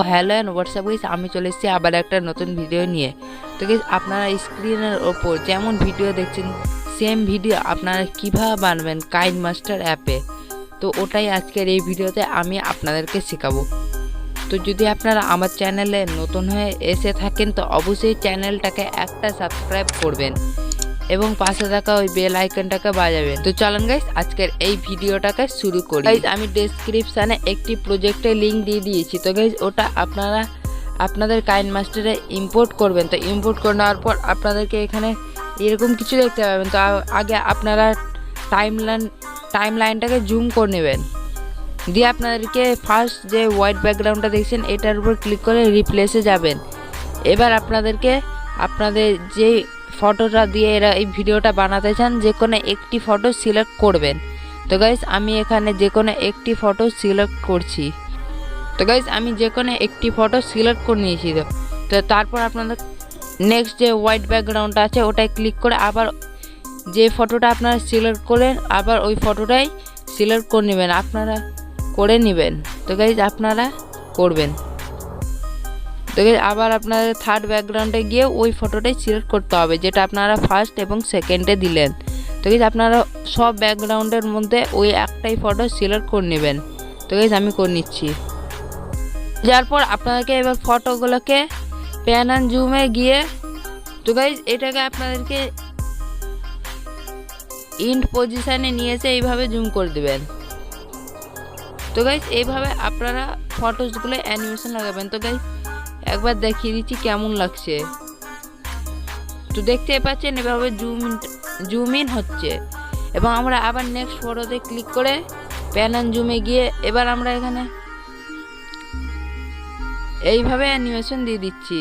Hello and WhatsApp guys, আমি চলে এসেছি আবার একটা নতুন ভিডিও নিয়ে। তো গাইস, আপনারা স্ক্রিনের ওপর যেমন ভিডিও দেখছেন সেম ভিডিও আপনারা কীভাবে বানাবেন কাইনমাস্টার অ্যাপে, তো ওটাই আজকের এই ভিডিওতে আমি আপনাদেরকে শেখাবো। তো যদি আপনারা আমার চ্যানেলে নতুন হয়ে এসে থাকেন তো অবশ্যই চ্যানেলটাকে একটা সাবস্ক্রাইব করবেন এবং পাশে থাকা ওই বেল আইকনটাকে বাজাবেন। তো চলুন গাইস আজকের এই ভিডিওটাকে শুরু করি। গাইস, আমি ডেসক্রিপশানে একটি প্রজেক্টের লিঙ্ক দিয়ে দিয়েছি। তো গাইস, ওটা আপনারা আপনাদের কাইনমাস্টারে ইম্পোর্ট করবেন। তো ইম্পোর্ট করে নেওয়ার পর আপনাদেরকে এখানে এরকম কিছু দেখতে পাবেন। তো আগে আপনারা টাইমলাইনটাকে জুম করে নেবেন, দিয়ে আপনাদেরকে ফার্স্ট যে হোয়াইট ব্যাকগ্রাউন্ডটা দেখছেন এটার উপর ক্লিক করে রিপ্লেসে যাবেন। এবার আপনাদেরকে আপনাদের যে ফটোটা দিয়ে এরা এই ভিডিওটা বানাতে চান যে কোনো একটি ফটো সিলেক্ট করবেন। তো গাইস, আমি এখানে যে কোনো একটি ফটো সিলেক্ট করছি। তো গাইস, আমি যে কোনো একটি ফটো সিলেক্ট করে নিয়েছি। তো তারপর আপনাদের নেক্সট যে হোয়াইট ব্যাকগ্রাউন্ডটা আছে ওটাই ক্লিক করে আবার যে ফটোটা আপনারা সিলেক্ট করেন আবার ওই ফটোটাই সিলেক্ট করে নেবেন, আপনারা করে নেবেন। তো গাইস, আপনারা করবেন। তো গাইস, আবার আপনাদের থার্ড ব্যাকগ্রাউন্ডে গিয়ে ওই ফটোটাই সিলেক্ট করতে হবে যেটা আপনারা ফার্স্ট এবং সেকেন্ডে দিলেন। তো গাইস, আপনারা সব ব্যাকগ্রাউন্ডের মধ্যে ওই একটাই ফটো সিলেক্ট করে নেবেন। তো গাইস, আমি করে নিচ্ছি। যার পর আপনাদেরকে এবার ফটোগুলোকে প্যান অ্যান্ড জুমে গিয়ে তো গাইস এটাকে আপনাদেরকে ইন্ড পজিশানে নিয়ে এসে এইভাবে জুম করে দেবেন। তো গাইস, এইভাবে আপনারা ফটোসগুলো অ্যানিমেশন লাগাবেন। তো গাইস, একবার দেখিয়ে দিচ্ছি কেমন লাগছে। তো দেখতে পাচ্ছেন এভাবে জুম ইন হচ্ছে এবং আমরা আবার নেক্সট ফটোতে ক্লিক করে প্যান অ্যান্ড জুমে গিয়ে এবার আমরা এখানে এইভাবে অ্যানিমেশন দিয়ে দিচ্ছি।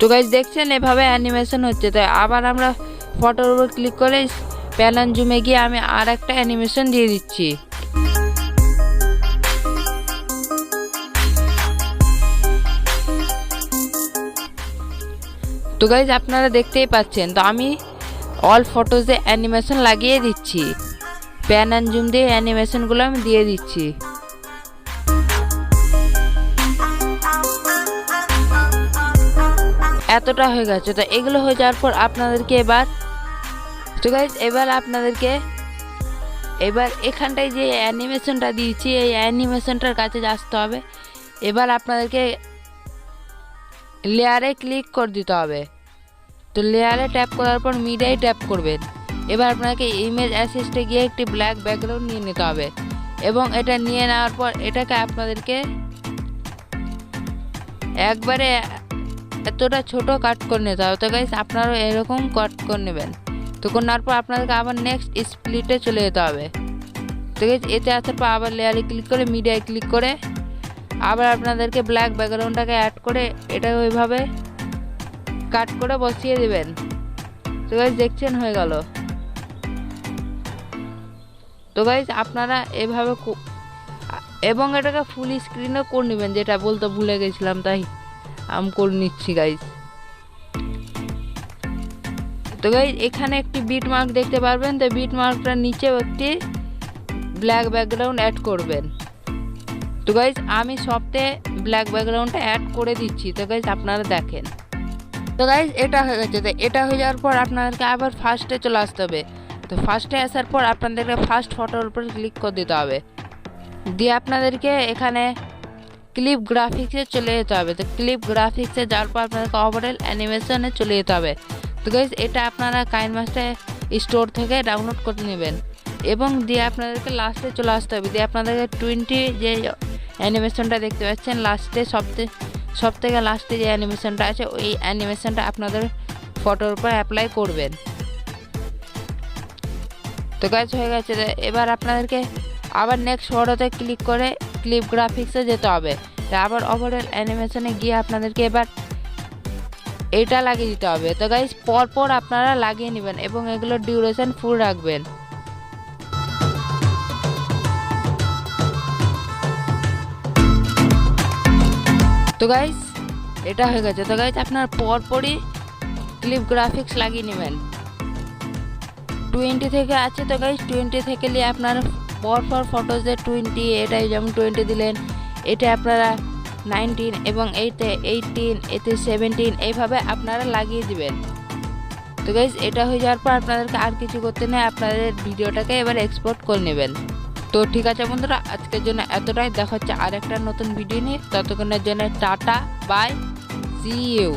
তো গাইস, দেখছেন এভাবে অ্যানিমেশন হচ্ছে। তো আবার আমরা ফটোর উপর ক্লিক করে প্যান অ্যান্ড জুমে গিয়ে আমি আর একটা অ্যানিমেশন দিয়ে দিচ্ছি। তো গাইস, আপনারা দেখতেই পাচ্ছেন তো আমি অল ফটোজে অ্যানিমেশন লাগিয়ে দিচ্ছি, প্যান অ্যান্ড জুম দিয়ে অ্যানিমেশনগুলো আমি দিয়ে দিচ্ছি। এতটা হয়ে গেছে। তো এগুলো হয়ে যাওয়ার পর আপনাদেরকে এবার এখানটায় যে অ্যানিমেশনটা দিয়েছি এই অ্যানিমেশনটার কাছে আসতে হবে। এবার আপনাদেরকে লেয়ারে ক্লিক করে দিতে হবে। তো লেয়ারে ট্যাপ করার পর মিডিয়ায় ট্যাপ করবেন। এবার আপনাকে ইমেজ অ্যাসিস্টে গিয়ে একটি ব্ল্যাক ব্যাকগ্রাউন্ড নিয়ে নিতে হবে এবং এটা নিয়ে নেওয়ার পর এটাকে আপনাদেরকে একবারে এতটা ছোট কাট করে নিতে হবে। তো গাইস, আপনারাও এরকম কাট করে নেবেন। তো নেওয়ার পর আপনাদেরকে আবার নেক্সট স্প্লিটে চলে যেতে হবে। তো গাইস, এতে আসার পর আবার লেয়ারে ক্লিক করে মিডিয়ায় ক্লিক করে আবার আপনাদেরকে ব্ল্যাক ব্যাকগ্রাউন্ডটাকে অ্যাড করে এটা ওইভাবে কাট করে বসিয়ে দেবেন। তো গাইস, দেখছেন হয়ে গেল। তো গাইস, আপনারা এভাবে এবং এটাকে ফুল স্ক্রিনও করে নেবেন, যেটা বলতে ভুলে গেছিলাম তাই আমি করে নিচ্ছি গাইস। তো গাইস, এখানে একটি বিট মার্ক দেখতে পারবেন। তো বিট মার্কটার নিচেও একটি ব্ল্যাক ব্যাকগ্রাউন্ড অ্যাড করবেন। তো গাইস, আমি সবতে ব্ল্যাক ব্যাকগ্রাউন্ডটা অ্যাড করে দিচ্ছি। তো গাইস, আপনারা দেখেন। তো গাইস, এটা হয়ে গেছে। তো এটা হয়ে যাওয়ার পর আপনাদেরকে আবার ফার্স্টে চলে আসতে হবে। তো ফার্স্টে আসার পর আপনাদেরকে ফার্স্ট ফটোর উপর ক্লিক করে দিতে হবে, দিয়ে আপনাদেরকে এখানে ক্লিপ গ্রাফিক্সে চলে যেতে হবে। তো ক্লিপ গ্রাফিক্সে যাওয়ার পর আপনাদেরকে ওভারঅল অ্যানিমেশনে চলে যেতে হবে। তো গাইস, এটা আপনারা কাইনমাস্টার স্টোর থেকে ডাউনলোড করে নেবেন এবং দিয়ে আপনাদেরকে লাস্টে চলে আসতে হবে। দিয়ে আপনাদেরকে 20 যে অ্যানিমেশনটা দেখতে পাচ্ছেন লাস্টে সব থেকে লাস্টে যে অ্যানিমেশনটা আছে ওই অ্যানিমেশনটা আপনাদের ফটোর উপর অ্যাপ্লাই করবেন। তো গাইস, হয়ে গেছে। এবার আপনাদেরকে আবার নেক্সট ফটোতে ক্লিক করে ক্লিপ গ্রাফিক্সে যেতে হবে। আবার ওভারঅল অ্যানিমেশনে গিয়ে আপনাদেরকে এবার এটা লাগিয়ে দিতে হবে। তো গাইস, পরপর আপনারা লাগিয়ে নেবেন এবং এগুলোর ডিউরেশন ফুল রাখবেন। তো গাইস এটা হয়ে গেছে। তো গাইস আপনার পরপরই ক্লিপ গ্রাফিক্স লাগিয়ে নেবেন। 20 থেকে আছে, তো গাইস 20 থেকে নিয়ে আপনার পরপর ফটোজে 20, এটাই যেমন 20 দিলেন, এটা আপনারা 19 এবং এইতে 18, এতে 17, এইভাবে আপনারা লাগিয়ে দিবেন। তো গাইস এটা হয়ে যাওয়ার পর আপনাদেরকে আর কিছু করতে নেই, আপনাদের ভিডিওটাকে এবার এক্সপোর্ট করে নেবেন। তো ঠিক আছে বন্ধুরা, আজকের জন্য এতটাই। দেখা হচ্ছে আর একটা নতুন ভিডিও নিয়ে। ততক্ষণের জন্য টাটা, বাই, সি ইউ।